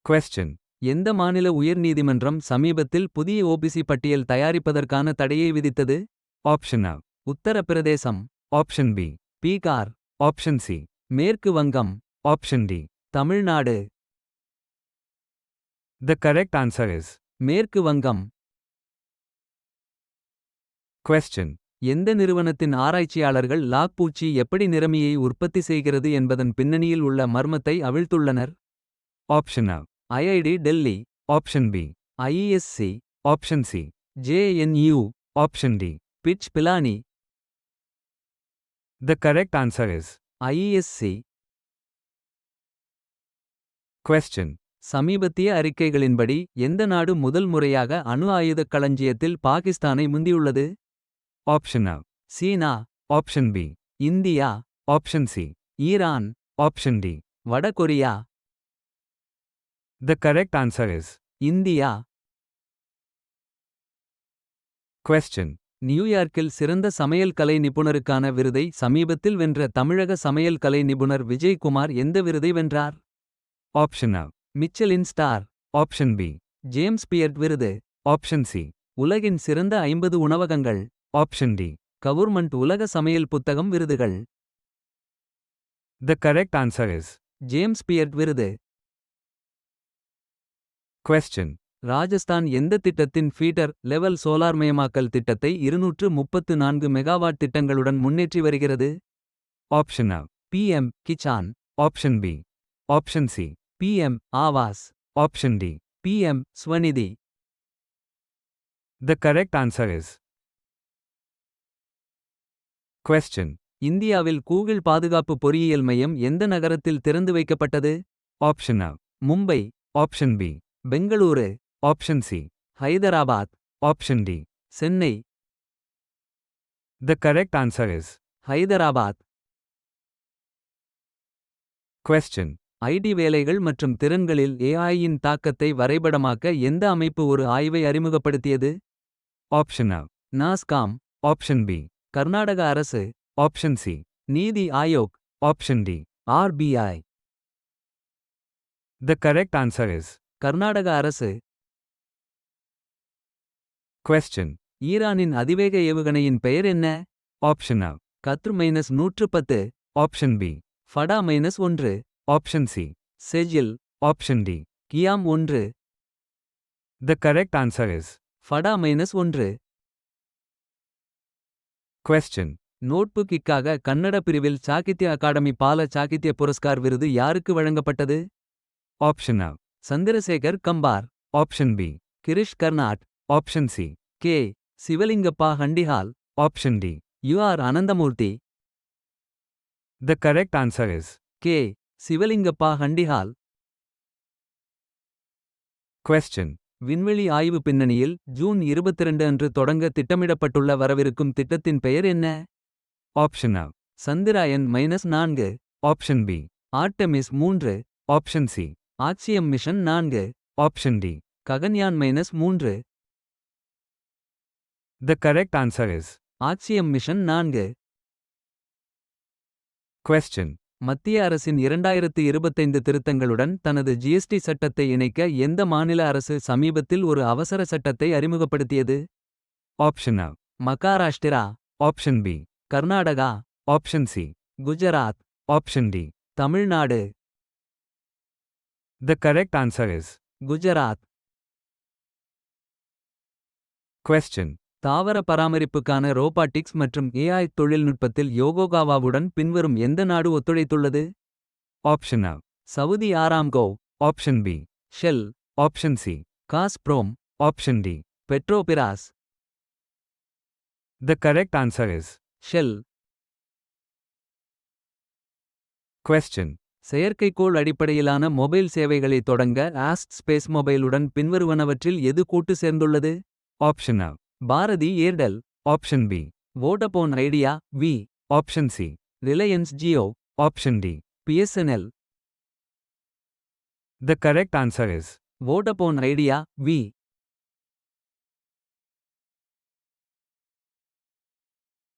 Question. எந்த மாநில உயர்நீதிமன்றம் சமீபத்தில் புதிய ஓபிசி பட்டியல் தயாரிப்பதற்கான தடையை விதித்தது? Option A. Uttar Pradesh, Option B. Bihar, Option C. மேற்கு வங்கம், Option D. Tamil Nadu. The correct answer is. மேற்கு வங்கம். Question. எந்த நிறுவனத்தின் ஆராய்ச்சியாளர்கள் லாக் பூச்சி எப்படி நிறமியை உற்பத்தி செய்கிறது என்பதன் பின்னணியில் உள்ள மர்மத்தை அவிழ்த்துள்ளனர்? Option A. IIT Delhi, Option B. ஐஇஎஸ்சி, Option C. JNU, Option D. Pitch Pilani. The correct answer is. ஐஇஎஸ்சி. Question. சமீபத்திய அறிக்கைகளின்படி எந்த நாடு முதல் முறையாக அணு ஆயுதக் களஞ்சியத்தில் பாகிஸ்தானை முந்தியுள்ளது? Option A. China, Option B. India, Option C. Iran, Option D. வடகொரியா. The correct answer is. India. Question. நியூயார்க்கில் சிறந்த சமையல் கலை நிபுணருக்கான விருதை சமீபத்தில் வென்ற தமிழக சமையல் கலை நிபுணர் விஜய்குமார் எந்த விருதை வென்றார்? Option A. Michelin star, Option B. James beard விருது, Option C. உலகின் சிறந்த 50 உணவகங்கள், Option D. கவுர்மெண்ட் உலக சமையல் புத்தகம் விருதுகள். The correct answer is. James beard விருது. Question. ராஜஸ்தான் எந்த திட்டத்தின் ஃபீடர் லெவல் சோலார்மயமாக்கல் திட்டத்தை 234 மெகாவாட் திட்டங்களுடன் முன்னேற்றி வருகிறது? Option A. PM Kisan, Option B. Option C. PM Awas, Option D. PM Svanidhi. The correct answer is. Question. இந்தியாவில் கூகிள் பாதுகாப்பு பொறியியல் மையம் எந்த நகரத்தில் திறந்து வைக்கப்பட்டது? Option A. Mumbai, Option B. Bengaluru, Option C. Hyderabad, Option D. Chennai. The correct answer is. Hyderabad. Question. IT வேலைகள் மற்றும் திறன்களில் ஏஐயின் தாக்கத்தை வரைபடமாக்க எந்த அமைப்பு ஒரு ஆய்வை அறிமுகப்படுத்தியது? Option A. NASSCOM, Option B. Karnataka அரசு, Option C. Niti Aayog, Option D. RBI. The correct answer is. Karnataka அரசு. Question. ஈரானின் அதிவேக ஏவுகணையின் பெயர் என்ன? Option A. Qadr -110, Option B. Fattah -1, Option C. Sejjil, Option D. Qiam 1. The correct answer is. Fattah -1. Question. நோட்புக்கிற்காக கன்னட பிரிவில் சாகித்ய அகாடமி பால சாகித்ய புரஸ்கார் விருது யாருக்கு வழங்கப்பட்டது? Option A. Chandrashekhar Kambar, Option B. Girish Karnad, Option C. K. Shivalingappa Handihal, Option D. U R Ananthamoorthy. The correct answer is. K. Shivalingappa Handihal. Question. விண்வெளி ஆய்வு பின்னணியில் June 22 அன்று தொடங்க திட்டமிடப்பட்டுள்ள வரவிருக்கும் திட்டத்தின் பெயர் என்ன? Option A. Chandrayaan -4, Option B. Artemis 3, Option C. Axiom mission 4, Option D. Gaganyaan -3. The correct answer is. Axiom mission 4. Question. மத்திய அரசின் 2025 திருத்தங்களுடன் தனது ஜிஎஸ்டி சட்டத்தை இணைக்க எந்த மாநில அரசு சமீபத்தில் ஒரு அவசர சட்டத்தை அறிமுகப்படுத்தியது? Option A. Maharashtra, Option B. Karnataka, Option C. Gujarat, Option D. Tamil Nadu. The correct answer is. Gujarat. Question. தாவர பராமரிப்புக்கான ரோபாட்டிக்ஸ் மற்றும் ஏஐ தொழில்நுட்பத்தில் யோகோகாவாவுடன் பின்வரும் எந்த நாடு ஒத்துழைத்துள்ளது? Option A. Saudi Aramco, Option B. Shell, Option C. Gazprom, Option D. Petrobras. The correct answer is. Shell. Question. செயற்கைக்கோள் அடிப்படையிலான mobile சேவைகளை தொடங்க ஆஸ்ட் ஸ்பேஸ் மொபைலுடன் பின்வருவனவற்றில் எது கூட்டு சேர்ந்துள்ளது? Option A. Bharti Airtel, Option B. Vodafone Idea Vi, Option C. Reliance Jio, Option D. BSNL. The correct answer is. Vodafone Idea we.